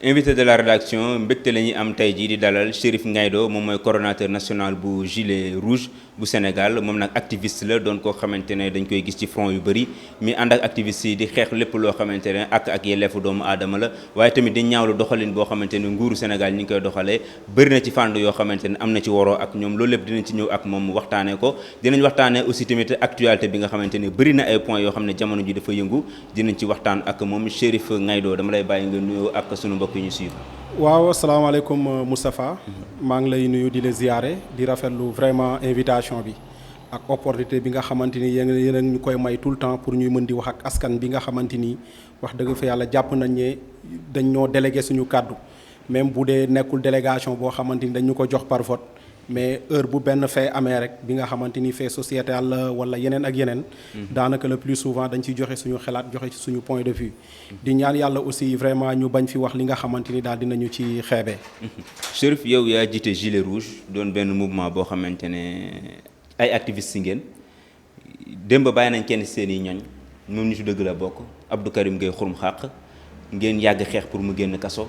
invité de la rédaction mbégte la ñuy am tey jii di dalal Chérif Ngaïdo moom mooy coordonnateur national bu gilet rouge bu Sénégal moom nag activiste la doon koo xamante ne dañ koy gis ci front yu bëri mi ànd ak activiste yi di xeex lépp loo xamante ne ak yelleefu doomu aadama la waaye tamit di ñaawlu doxalin boo xamante ne nguuru Sénégal ñi ngi koy doxalee bëri na ci fànn yoo xamante ne am na ci waroo ak ñoom loolu lépp dinañ ci ñëw ak moom waxtaanee ko dinañ waxtaanee aussi tamit actualité bi nga xamante ne bëri na ay points yoo xam ne jamono ji dafa yëngu dinañ ci waxtaan ak moom Chérif Ngaïdo dama lay bàyyi nga nuyoo ak sunu mbokk yi ñu suivre. waaw asalaamaaleykum Moustapha maa ngi lay nuyu di la ziyaare di rafetlu vraiment invitation bi ak opportunité bi nga xamante ni yéen a ñu koy may tout le temps pour ñuy mën di wax ak askan bi nga xamante ni wax dëgg fa yàlla jàpp nañ ne dañ ñoo délégué suñu kàddu même bu dee nekkul délégation boo xamante ni dañ ñu ko jox par vote mais heure bu benn fait amee rek bi nga xamante ni fait sociétal la wala yeneen ak yeneen daanaka le plus souvent dañ ciy joxe suñu xalaat joxe ci suñu point de vue di ñaan yàlla aussi vraiment ñu bañ fi wax li nga xamante ni daal dinañu ci xeebee. Chérif yow yaa jiite gilet rouge doon benn mouvement boo xamante ne ay activistes ngeen démb bàyyi nañ kenn seen i ñoñ moom nitu dëgg la bokk Abdou Karim Gueye xurum xàq ngeen yàgg xeex pour mu génn kaso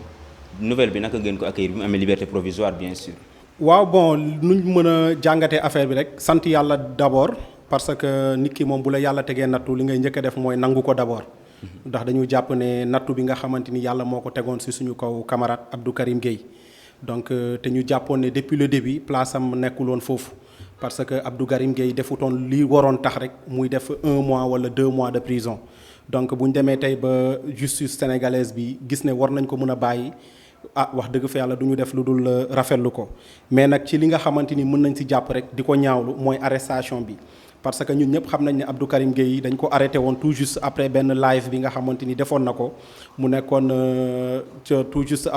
nouvelle bi naka ngeen ko accueillir bi mu amee liberté provisoire bien sûr. waaw bon nuñ mën a jàngatee affaire bi rek sant yàlla d'abord parce que nit ki moom bu la yàlla tegee nattu li ngay njëkk a def mooy nangu ko d'abord ndax dañu jàpp ne nattu bi nga xamante ni yàlla moo ko tegoon ci suñu kaw camarade Abdou Karim Gueye donc te ñu jàppoon ne depuis le début place am nekkul woon foofu parce que Abdou Karim Gueye defutoon li waroon tax rek muy def 1 mois wala 2 mois de prison donc bu ñu demee tey ba justice sénégalaise bi gis ne war nañ ko mën a bàyyi wax dëgg fa yàlla du ñu def lu dul rafetlu ko mais nag ci li nga xamante ni mën nañ ci jàpp rek di ko ñaawlu mooy arrestation bi parce que ñun ñëpp xam nañ ne Abdou Karim Gueye dañ ko arrêté woon tout juste après benn live bi nga xamante ni defoon na ko mu nekkoon tout juste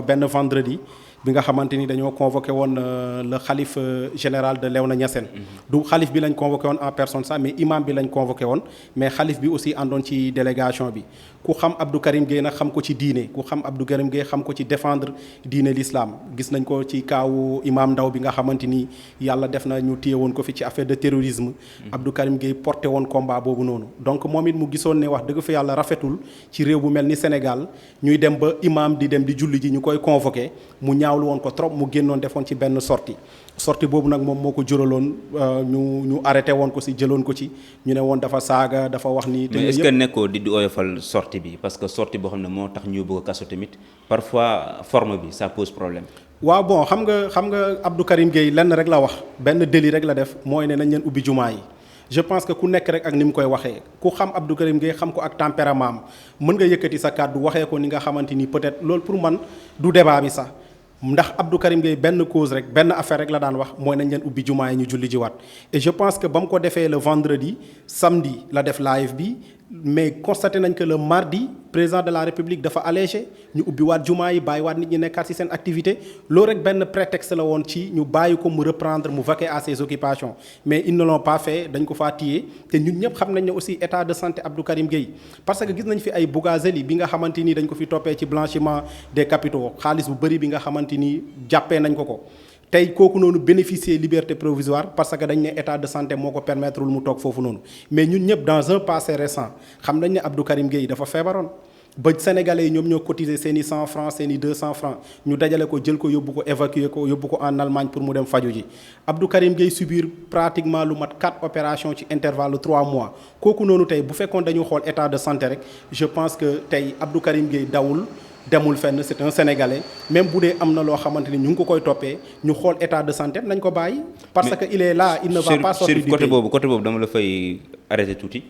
benn vendredi bi nga xamante ni dañoo convoqué woon le xalif général de Léona Niassène du xalif bi lañ convoqué woon en personne sax mais imam bi lañ convoqué woon mais xalif bi aussi àndoon ci délégation bi ku xam Abdou Karim Gueye nag xam ko ci diine ku xam Abdou Karim Gueye xam ko ci défendre diine l'islam gis nañ ko ci kaawu imam Ndaw bi nga xamante ni yàlla def na ñu téye woon ko fi ci affaire de terrorisme Abdou Karim Gueye porté woon combat boobu noonu donc moom it mu gisoon ne wax dëgg fa yàlla rafetul ci réew bu mel ni Sénégal ñuy dem ba imam di dem di julli ji ñu koy convoqué mu ñaawlu woon ko trop mu génnoon defoon ci benn sortie boobu nag moom moo ko juraloon ñu arrêté woon ko si jëloon ko ci ñu ne woon dafa saaga dafa wax ni. mais est-ce que nekkoo di oyofal sortie bi parce que sortie boo xam ne moo tax ñu bëgg a kaso tamit parfois forme bi ça pose problème. waaw bon xam nga Abdou Karim Gueye lenn rek la wax benn délit rek la def mooy ne nañ leen ubbi jumaa yi. je pense que ku nekk rek ak ni mu koy waxee ku xam Abdou Karim Gueye xam ko ak tempérament am mën nga yëkkati sa kàddu waxee ko ni nga xamante ni peut-être loolu pour man du débat bi sax ndax Abdou Karim Gueye benn cause rek benn affaire rek la daan wax mooy nañ leen ubbi jumaa yi ñu julli jiwaat et je pense que ba mu ko defee le vendredi samedi la def live bi mais constaté nañ que le mardi président de la république dafa allégé ñu ubbi waat jumaa yi bàyyi waat nit ñi nekkaat ci seen activité loolu rek benn prétexte la woon ci ñu bàyyi ko mu reprendre mu vaquer à ses occupations mais ils ne l'ont pas fait dañ ko faa téye te ñun ñëpp xam nañ ne aussi état de santé Abdou Karim Gueye parce que gis nañ fi ay Bougazelli bi nga xamante ni dañ ko fi toppee ci blanchiment des capitaux xaalis bu bëri bi nga xamante ni jàppee nañ ko tey kooku noonu bénéficier liberté provisoire parce que dañ ne état de santé moo ko permettre mu toog foofu noonu mais ñun ñëpp dans un passé récent xam nañ ne Abdou Karim Gueye dafa feebaroon ba sénégalais yi ñoom ñoo cotiser seen i 100 francs seen i 200 francs ñu dajale ko jël ko yóbbu ko évacuer ko yóbbu ko en Allemagne pour mu dem faju ji Abdou Karim Gueye subir pratiquement lu mat 4 opérations ci intervalle de 3 mois kooku noonu tey bu fekkoon dañu xool état de santé rek je pense que tey Abdou Karim Gueye demul fenn c'est un sénégalais même bu dee am na loo xamante ni ñu ngi ko koy toppee ñu xool état de santé nañ ko bàyyi. parce que il est là il ne va pas sortir du pays. côté boobu dama la fay arrêté tuuti.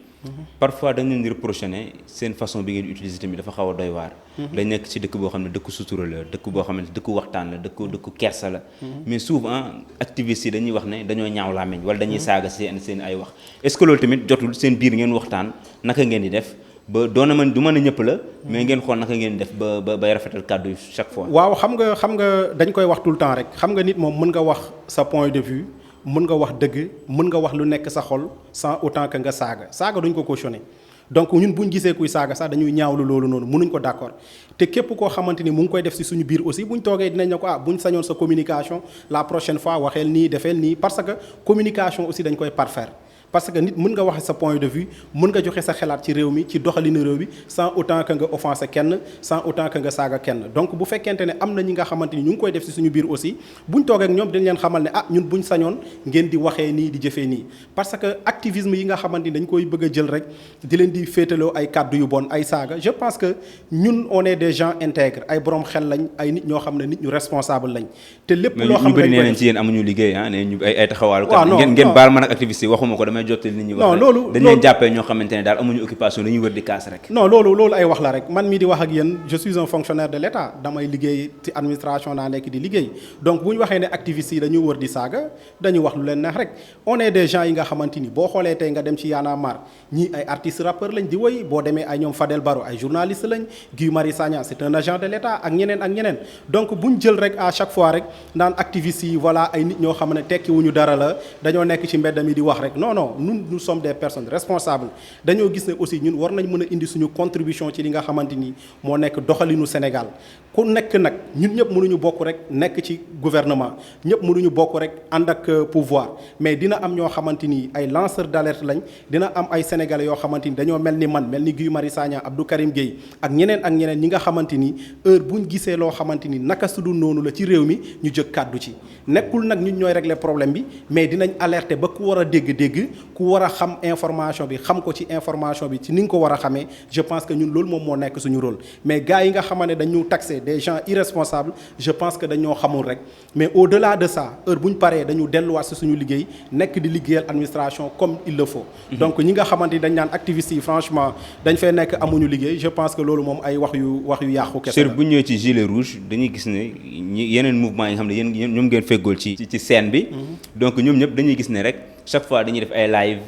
parfois dañ leen di reprocher ne seen façon bi ngeen utiliser tamit dafa xaw a doy waar. dañ nekk ci dëkk boo xam ne dëkku sutura la dëkk boo xam ne dëkku waxtaan la dëkku kersa la. mais souvent activistes yi dañuy wax ne dañoo ñaaw làmmiñ wala dañuy saaga seen ay wax est-ce que loolu tamit jotul seen biir ngeen waxtaan naka ngeen di def. ba doona mën du mën a ñëpp la mais ngeen xool naka ngeen def ba bay rafetal kàddu chaque fois. waaw xam nga dañ koy wax tout le temps rek xam nga nit moom mën nga wax sa point de vue mën nga wax dëgg mën nga wax lu nekk sa xol sans autant que nga saaga duñ ko cautionner donc ñun buñ gisee kuy saaga sax dañuy ñaawlu loolu noonu mënuñ ko d'accord te képp koo xamante ni mu ngi koy def ci suñu biir aussi buñ toogee dinañ ne ko buñ sañoon sa communication la prochaine fois waxeel nii defeel nii parce que communication aussi dañ koy parfaire parce que nit mën nga waxe sa point de vue mën nga joxe sa xalaat ci réew mi ci doxalinu réew mi sans autant que nga offenser kenn sans autant que nga saaga kenn donc bu fekkente ne am na ñi nga xamante ni ñu ngi koy def ci suñu biir aussi buñ toog ak ñoom dañ leen xamal ne ñun buñ sañoon ngeen di waxee nii di jëfee nii parce que activisme yi nga xamante ni dañ koy bëgg a jël rek di leen di féetaloo ay kàddu yu bon ay saaga je pense que ñun on est des gens intègres ay borom xel lañ ay nit ñoo xam ne nit ñu responsable lañ te lépp loo xam ne bëri nee nañ ci yéen amuñu liggéey ne ñu ay taxawaalu ngeen baal man ak activiste yi waxuma ko damay jottali nit ñi wax non loolu dañ leen jàppee ñoo xamante ne daal amuñu occupation dañuy wër di kaas rek non loolu ay wax la rek man mii di wax ak yéen je suis un fonctionnaire de l'État damay liggéey ci administration naa nekk di liggéey donc bu ñu waxee ne activistes yi dañu wër di saaga dañu wax lu leen neex rek on est des gens yi nga xamante ni boo xoolee tey nga dem ci Y'en a marre ñii ay artistes rappeurs lañ di woy boo demee ay ñoom Fadel Barro ay journalistes lañ Guy Marius Sagna c'est un agent de l'État ak ñeneen donc bu ñu jël rek à chaque fois rek naan activistes yi voilà ay nit ñoo xam ne tekkiwuñu dara la dañoo nekk ci mbedd mi di wax rek non nous sommes des personnes responsables dañoo gis ne aussi ñun war nañ mën a indi suñu contribution ci li nga xamante ni moo nekk doxalinu Sénégal ku nekk nag ñun ñëpp mënuñu bokk rek nekk ci gouvernement ñëpp mënuñu bokk rek ànd ak pouvoir mais dina am ñoo xamante ni ay lanceurs d'alerte lañ dina am ay sénégalais yoo xamante ni dañoo mel ni Guy Marius Sagna Abdou Karim Gueye ak ñeneen ñi nga xamante ni heure buñ gisee loo xamante ni naka sudul noonu la ci réew mi ñu jëg kàddu ci nekkul nag ñun ñooy régler problème bi mais dinañ alerter ba ku war a dégg ku war a xam information bi xam ko ci information bi ci ni nga ko war a xamee je pense que ñun loolu moom moo nekk suñu rôle mais gars yi nga xamante ne dañu taxé des gens irresponsables je pense que dañoo xamul rek mais au-delà de ça heure bu ñu paree dañu delluwaat si suñu liggéey nekk di liggéeyal administration comme il le faut donc ñi nga xamante ni dañ naan activistes yi franchement dañ fay nekk amuñu liggéey je pense que loolu moom ay wax yu yàqu kese la. bu ñëwee ci gilet rouge dañuy gis ne yeneen mouvement yi nga xam ne yéen ñoom ngeen feggool ci scène bi donc ñoom ñëpp dañuy gis ne rek chaque fois dañuy def ay live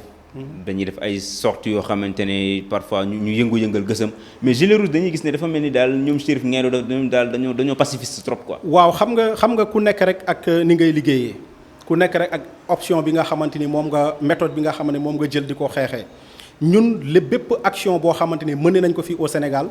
dañuy def ay sorties yoo xamante ne parfois ñu yëngal gësam mais gilet rouge dañuy gis ne dafa mel ni daal ñoom Chérif Ngaïdo daal dañoo pacifiste trop quoi. waaw xam nga ku nekk rek ak ni ngay liggéeyee ku nekk rek ak option bi nga xamante ni moom nga méthode bi nga xamante ni moom nga jël di ko xeexee ñun bépp action boo xamante ni mëne nañ ko fii au Sénégal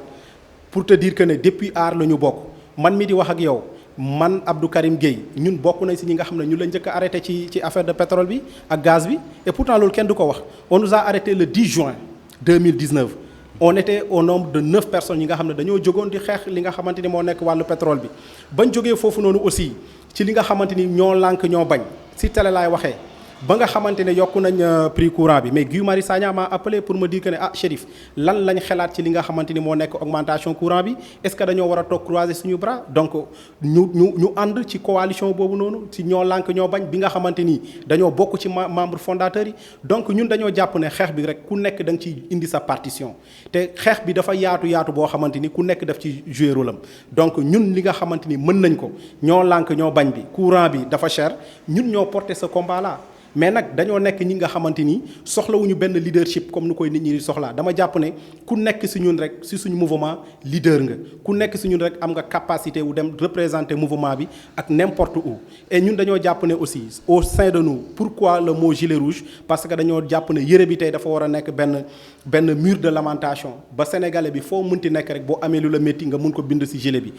pour te dire que ne depuis aar la ñu bokk man mi di wax ak yow man Abdou Karim Gueye ñun bokk nañ si ñi nga xam ne ñu la njëkk a arrêté ci affaire de pétrole bi ak gaz bi et pourtant loolu kenn du ko wax on nous a arrêté le 10 juin 2019 on était au nombre de 9 personnes yi nga xam ne dañoo jógoon di xeex li nga xamante ni moo nekk wàllu pétrole bi bañ jógee foofu noonu aussi ci li nga xamante ni ñoo lànk ñoo bañ si télé laay waxee ba nga xamante ne yokku nañ prix courant bi mais Guy Marius Sagna m'a appelé pour me dire que ne Chérif lan lañ xalaat ci li nga xamante ni moo nekk augmentation courant bi est-ce que dañoo war a toog croiser suñu bras donc ñu ànd ci coalition boobu noonu ci ñoo lànk ñoo bañ bi nga xamante ni dañoo bokk ci membre fondateurs yi donc ñun dañoo jàpp ne xeex bi rek ku nekk da nga ci indi sa partition te xeex bi dafa yaatu boo xamante ni ku nekk daf ci jouer rôle am donc ñun li nga xamante ni mën nañ ko ñoo lànk ñoo bañ bi courant bi dafa cher ñun ñoo porter ce combat là mais nag dañoo nekk ñi nga xamante ni soxlawuñu benn leadership comme ni koy nit ñi di soxlaa dama jàpp ne ku nekk si ñun rek si suñu mouvement leader nga ku nekk si ñun rek am nga capacité wu dem représenter mouvement bi ak n'importe où et ñun dañoo jàpp ne aussi au sein de nous pourquoi le mot gilet rouge parce que dañoo jàpp ne yëre bi tey dafa war a nekk benn mur de lamentation ba sénégalais bi foo mënti nekk rek boo amee lu la métti nga mun ko bind si gilet bi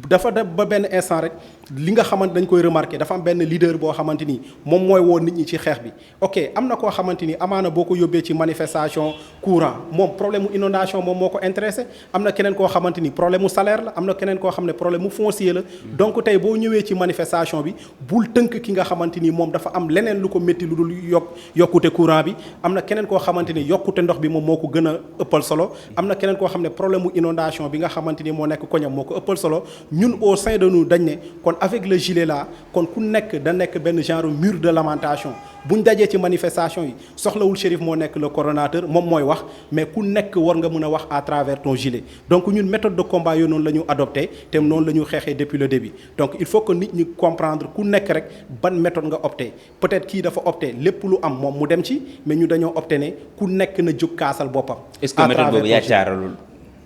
dafa def ba benn instant rek li nga xamante dañ koy remarquer dafa am benn leader boo xamante ni moom mooy woo nit ñi ci xeex bi ok am na koo xamante ni amaana boo ko yóbbee ci manifestation courant moom problème mu inondation moom moo ko intéressé am na keneen koo xamante ni problème mu salaire la am na keneen koo xam ne problème mu foncier la donc tey boo ñëwee ci manifestation bi bul tënk ki nga xamante ni moom dafa am leneen lu ko métti lu dul yokkute courant bi am na keneen koo xamante ni yokkute ndox bi moom moo ko gën a ëppal solo am na keneen koo xam ne problème mu inondation bi nga xamante ni moo nekk koñam moo ko ëppal solo ñun au sein de nous dañ ne kon avec le gilet là kon ku nekk da nekk benn genre mur de lamentation buñ dajee ci manifestation yi soxlawul Chérif moo nekk le coordonnateur moom mooy wax mais ku nekk war nga mën a wax à travers ton gilet donc ñun méthode de combat yooyu noonu la ñu adopté te noonu la ñu xeexee depuis le début donc il faut que nit ñi comprendre ku nekk rek ban méthode nga opté peut-être kii dafa opté lépp lu am moom mu dem ci mais ñu dañoo opté ne ku nekk na jóg kaasal boppam. est-ce que méthode boobu yaacaaralul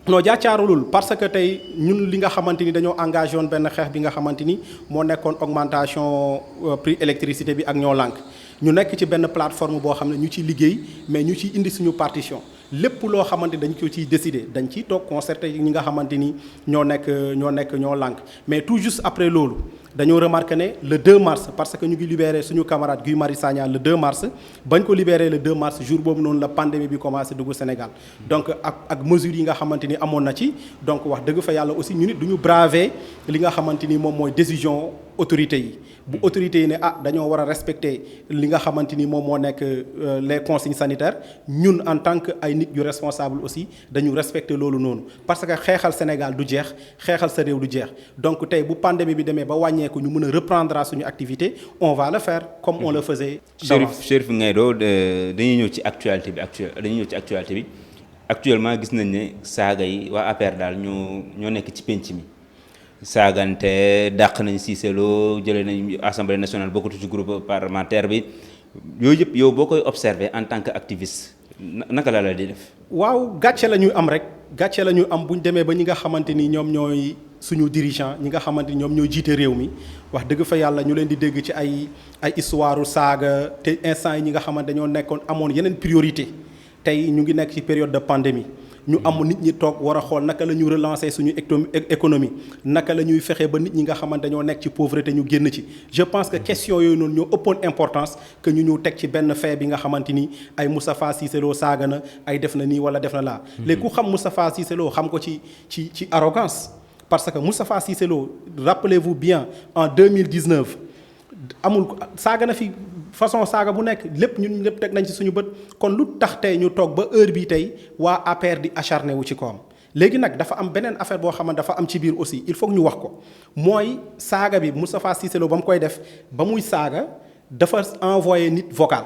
non jaacaarulul parce que tey ñun li nga xamante ni dañoo engagé woon benn xeex bi nga xamante ni moo nekkoon augmentation prix électricité bi ak ñoo lànk ñu nekk ci benn plateforme boo xam ne ñu ciy liggéey mais ñu ciy indi suñu partition lépp loo xamante dañ ko ciy décider dañ ciy toog concerté ñi nga xamante ni ñoo nekk ñoo lànk mais tout juste après loolu dañoo remarqué ne le 2 mars parce que ñu ngi libéré suñu camarade Guy Marius Sagna le 2 mars bañ ko libéré le 2 mars jour boobu noonu la pandémie bi commencé dugg Sénégal donc ak mesures yi nga xamante ni amoon na ci donc wax dëgg fa yàlla aussi ñu nit du ñu braver li nga xamante ni moom mooy décision autorités yi bu autorités yi ne dañoo war a respecter li nga xamante ni moom moo nekk les consignes sanitaires ñun en tant que ay nit yu responsable aussi dañu respecter loolu noonu parce que xeexal Sénégal du jeex xeexal sa réew du jeex donc tey bu pandémie bi demee ba wàññeeku ñu mën a reprendre suñu activité on va le faire comme on le faisait. Chérif Ngaïdo dañuy ñëw ci actualité bi actuellement gis nañ ne saaga yi waa APR daal ñoo nekk ci penc mi. saagante dàq nañ Cissé Lo jëlee nañ assemblée nationale bokkatu ci groupe parlementaire bi yooyu yëpp yow boo koy observer en tant que activiste naka la di def. waaw gàcce la ñuy am rek gàcce la ñuy am bu ñu demee ba ñi nga xamante ni ñoom ñooy suñu dirigeant ñi nga xamante ni ñoom ñooy jiite réew mi wax dëgg fa yàlla ñu leen di dégg ci ay histoire saaga te instant yi ñi nga xamante dañoo nekkoon amoon yeneen priorité tey ñu ngi nekk ci période de pandémie. ñu am nit ñi toog war a xool naka la ñu relancer suñu économie naka la ñuy fexe ba nit ñi nga xamante dañoo nekk ci pauvreté ñu génn ci je pense que question yooyu noonu ñoo ëppoon importance que ñu teg ci benn fait bi nga xamante ni ay Moustapha Cissé Lo saaga na ay def na nii wala def na laa léegi ku xam Moustapha Cissé Lo xam ko ci arrogance parce que Moustapha Cissé Lo rappelez-vous bien en 2019 amul saaga na fi façon saaga bu nekk lépp ñun lépp teg nañ ci suñu bët kon lu tax tey ñu toog ba heure bii tey waa APR di acharné wu ci kawam léegi nag dafa am beneen affaire boo xamante dafa am ci biir aussi il faut que ñu wax ko mooy saaga bi Moustapha Cissé Lo ba mu koy def ba muy saaga dafa envoyé nit vocal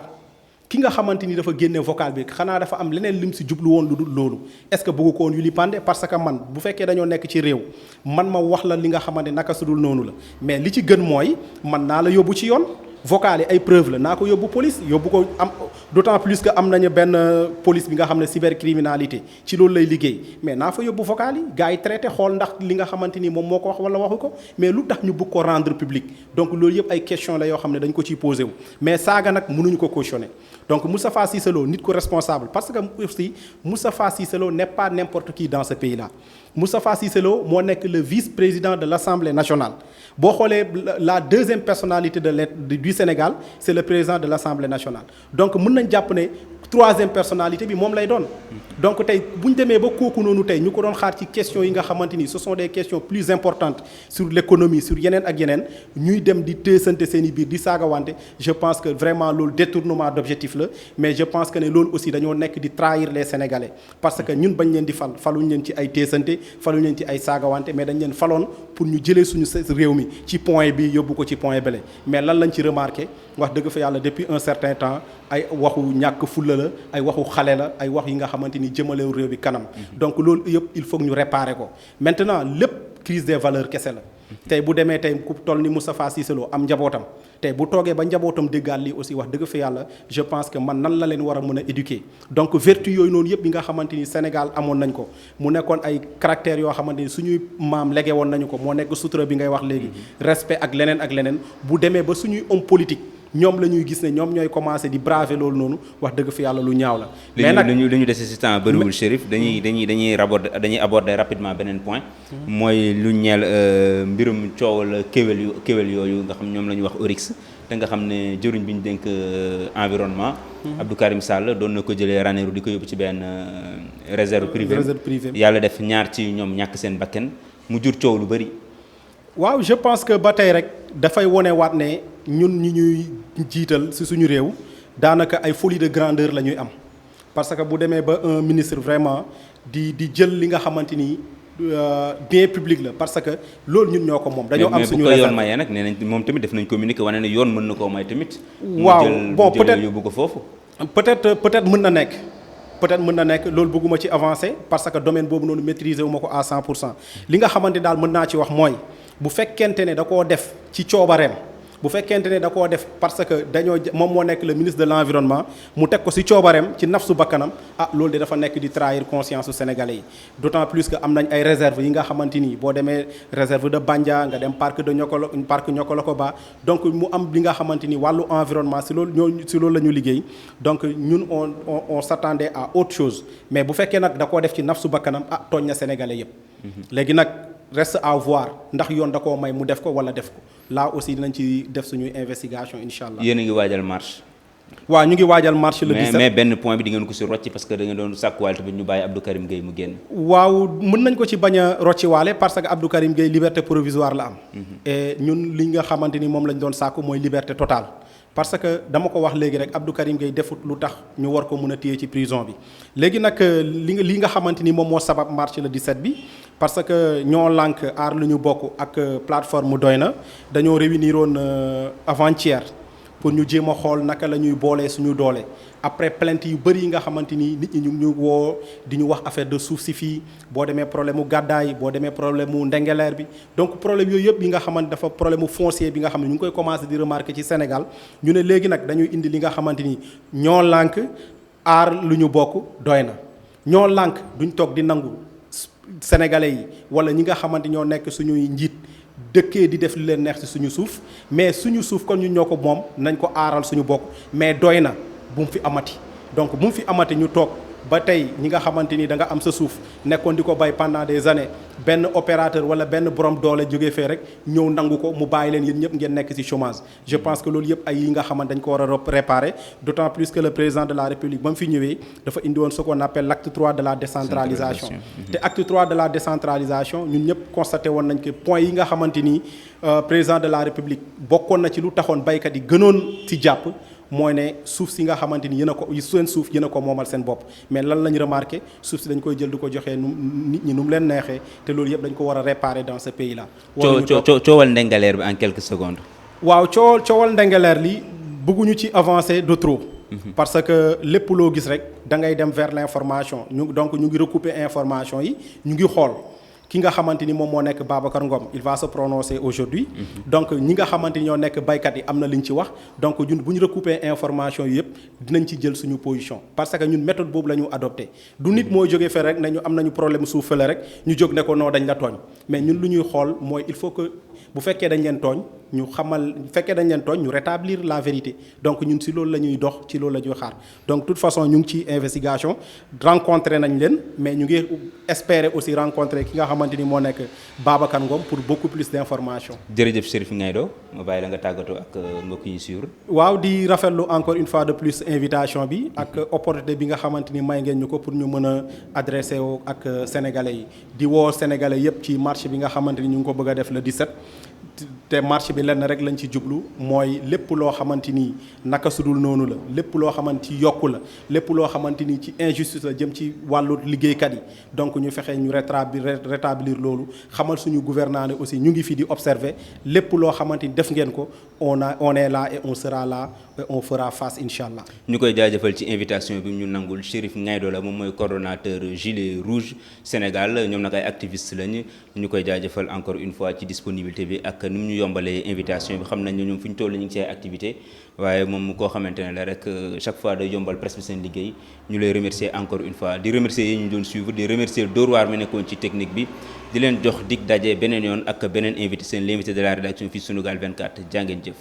ki nga xamante ni dafa génne vocal bi xanaa dafa am leneen lim si jublu woon lu dul loolu est-ce que bëggu ko woon yu li pande parce que man bu fekkee dañoo nekk ci réew man ma wax la li nga xamante naka su dul noonu la mais li ci gën mooy man naa la yóbbu ci yoon vocal yi ay preuve la naa ko yóbbu police yóbbu ko am d'autant plus que am nañu benn police bi nga xam ne cybercriminalité ci loolu lay liggéey mais naa fa yóbbu vocal yi gars yi traité xool ndax li nga xamante ni moom moo ko wax wala waxu ko mais lu tax ñu bëgg ko rendre public donc loolu yëpp ay question la yoo xam ne dañ ko ciy posé wu mais saaga nag mënuñu ko cautionner donc Moustapha Cissé Lo nit ko responsable parce que aussi Moustapha Cissé Lo n'est pas n'importe qui dans ce pays là Moustapha Cissé Lo moo nekk le vice-président de l'Assemblée nationale boo xoolee la deuxième personnalité du Sénégal c'est le président de l'Assemblée nationale donc mën nañ jàpp ne troisième personnalité bi moom lay doon donc tey bu ñu demee ba kooku noonu tey ñu ko doon xaar ci questions yi nga xamante ni ce sont des questions plus importantes sur l'économie sur yeneen ak yeneen ñuy dem di téesante seen i biir di saagawante je pense que vraiment loolu détournement d'objectif la mais je pense que ne loolu aussi dañoo nekk di trahir les Sénégalais parce que ñun bañ leen di faluñ leen ci ay téesante faluñ leen ci ay saagawante mais dañ leen faloon pour ñu jëlee suñu réew mi ci point bi yóbbu ko ci point bële mais lan lañ ci remarqué wax dëgg fa yàlla depuis un certain temps ay waxu ñàkk fulla la ay waxu xale la ay wax yi nga xamante ni jëmalewu réew bi kanam donc loolu yëpp il faut que ñu réparer ko maintenant lépp crise des valeurs kese la tey bu demee tey ku toll ni Moustapha Cissé Lo am njabootam tey bu toogee ba njabootam déggaat lii aussi wax dëgg fa yàlla je pense que man nan la leen war a mën a éduquer donc vertu yooyu noonu yëpp yi nga xamante ni Sénégal amoon nañ ko mu nekkoon ay caractères yoo xamante ni suñuy maam lege woon nañu ko moo nekk sutura bi ngay wax léegi respect ak leneen bu demee ba suñuy homme politique ñoom la ñuy gis ne ñoom ñooy commencer di braver loolu noonu wax dëgg fi yàlla lu ñaaw la. mais nag li ñu dese ci temps bëriwul Chérif dañuy aborder rapidement beneen point. mooy lu ñeel mbirum coowal kéwél yooyu nga xam ñoom la ñuy wax Oryx te nga xam ne jëruñ bi ñu dénk environnement. Abdou Karim Sall doon na ko jëlee Ranérou di ko yóbbu ci benn réserve privée. yàlla def ñaar ci ñoom ñàkk seen bakken mu jur coow lu bëri. waaw je pense que ba tey rek dafay wonewaat ne ñun ñi ñuy jiital ci suñu réew daanaka ay folie de grandeur la ñuy am parce que bu demee ba un ministre vraiment di jël li nga xamante ni bien public la parce que loolu ñun ñoo ko moom. dañoo am suñu réserve mais bu ko yoon mayee nag nee nañ moom tamit def nañ communiqué wane ne yoon mën na koo may tamit. waaw bon peut-être yóbbu ko foofu. peut-être mën na nekk. peut-être mën na nekk loolu bëgguma ci avancer parce que domaine boobu noonu maîtriser wu ma ko à 100% li nga xamante daal mën naa ci wax mooy bu fekkente ne da koo def ci coobareem bu fekkente ne da koo def parce que moom moo nekk le ministre de l'environnement mu teg ko ci coobareem ci nafsu bakkanam loolu de dafa nekk di trahir conscience su sénégalais yi d'autant plus que am nañ ay réserves yi nga xamante ni boo demee réserve de Bandia nga dem parc Niokolo-Koba donc mu am li nga xamante ni wàllu environnement ci loolu la ñu liggéey donc ñun on s'attendait à autre chose mais bu fekkee nag da koo def ci nafsu bakkanam tooñ na sénégalais yépp léegi nag reste à voir ndax yoon da koo may mu def ko wala def ko là aussi dinañ ci def suñuy investigation incha allah. yéen a ngi waajal marche. waaw ñu ngi waajal marche le 17 mais benn point bi di ngeen ko si rocci parce que da ngeen doon sàkkuwaale tamit ñu bàyyi Abdou Karim Gueye mu génn. waaw mën nañ ko ci bañ a rocciwaale parce que Abdou Karim Gueye liberté provisoire la am. et ñun li nga xamante ni moom lañ doon sàkku mooy liberté totale. parce que dama ko wax léegi rek Abdou Karim Gueye defut lu tax ñu war ko mën a téye ci prison bi léegi nag li nga xamante ni moom moo sabab marche le 17 bi parce que ñoo lànk aar lu ñu bokk ak plateforme doy na dañoo réunir woon avant-hier pour ñu jéem a xool naka la ñuy boolee suñu doole après plainte yu bëri yi nga xamante ni nit ñi ñu woo di ñu wax affaire de suuf si fii boo demee problème mu gàddaay boo demee problème mu ndengeleer bi donc problème yooyu yëpp yi nga xamante dafa problème mu foncier bi nga xam ne ñu ngi koy commencé di remarquer ci Sénégal ñu ne léegi nag dañuy indi li nga xamante ni ñoo lànk aar lu ñu bokk doy na ñoo lànk duñ toog di nangu sénégalais yi wala ñi nga xamante ñoo nekk suñuy njiit dëkkee di def li leen neex ci suñu suuf mais suñu suuf kon ñun ñoo ko moom nañ ko aaral suñu bokk mais doy na bu mu fi amati donc bu mu fi amati ñu toog ba tey ñi nga xamante ni da nga am sa suuf nekkoon di ko bay pendant des années benn opérateur wala benn borom doole jógee fee rek ñëw nangu ko mu bàyyi leen yéen ñëpp ngeen nekk ci chômage je pense que loolu yëpp ay yi nga xamante dañ ko war a réparer d'autant plus que le président de la République ba mu fi ñëwee dafa indi woon ce qu'on appelle l'acte 3 de la décentralisation te acte 3 de la décentralisation ñun ñëpp constaté woon nañ que point yi nga xamante ni président de la République bokkoon na ci lu taxoon baykat yi gënoon ci jàpp mooy ne suuf si nga xamante ni yéen a ko seen suuf yéen a ko moomal seen bopp mais lan lañ remarqué suuf si dañ koy jël di ko joxee nit ñi nu mu leen neexee te loolu yëpp dañ ko war a réparer dans ce pays là. coowal ndengaleer bi en quelques secondes. waaw coowal ndengaleer li bëgguñu ci avancer de trop. parce que lépp loo gis rek da ngay dem vers l'information donc ñu ngi recouper information yi ñu ngi xool. ki nga xamante ni moom moo nekk Babacar Ngom il va se prononcer aujourd'hui donc ñi nga xamante ni ñoo nekk baykat yi am na li ñu ci wax donc ñun bu ñu recouper information yi yëpp dinañ ci jël suñu position parce que ñun méthode boobu la ñu adopté du nit mooy jógee fe rek ne ñu am nañu problème suuf fële rek ñu jóg ne ko non dañ la tooñ mais ñun lu ñuy xool mooy il faut que bu fekkee dañ leen tooñ ñu xamal bu fekkee dañ leen tooñ ñu rétablir la vérité donc ñun si loolu la ñuy dox ci loolu la ñuy xaar donc de toute façon ñu ngi ci investigation rencontré nañ leen mais ñu ngi espérer aussi rencontrer ki nga xamante ni moo nekk Babacar Ngom pour beaucoup plus d'informations. jërëjëf Chérif Ngaïdo ma bàyyi la nga tàggatoo ak mbokk yi suivre. waaw di rafetlu encore une fois de plus invitation bi ak opportunité bi nga xamante ni may ngeen ñu ko pour ñu mën a adressé wu ak sénégalais yi di woo sénégalais yépp ci marche bi nga xamante ni ñu ngi ko bëgg a def le 17. te marche bi lenn rek lañ ci jublu mooy lépp loo xamante ni naka sudul noonu la lépp loo xamante ci yokku la lépp loo xamante ni ci injustice la jëm ci wàllu liggéeykat yi donc ñu fexe ñu rétablir loolu xamal suñu gouvernement ne aussi ñu ngi fi di observer lépp loo xamante ni def ngeen ko on est là et on sera là et on fera face incha allah. ñu koy jaajëfal ci invitation bi ñu nangul Chérif Ngaïdo la moom mooy coordonnateur Gilets Rouges Sénégal ñoom nag ay activistes lañu ñu koy jaajëfal encore une fois ci disponibilité bi ak ni mu ñu yombalee invitation bi xam nañ ne ñoom fu ñu toll ñu ngi ci ay activité waaye moom koo xamante ne la rek chaque fois day yombal presse bi seen liggéey ñu lay remercier encore une fois di remercier yi ñu doon suivre di remercier Dóor waar mi nekkoon ci technique bi di leen jox dig daje beneen yoon ak beneen invité seen l'invité de la rédaction fii Sunugal 24 jaa ngeen jëf.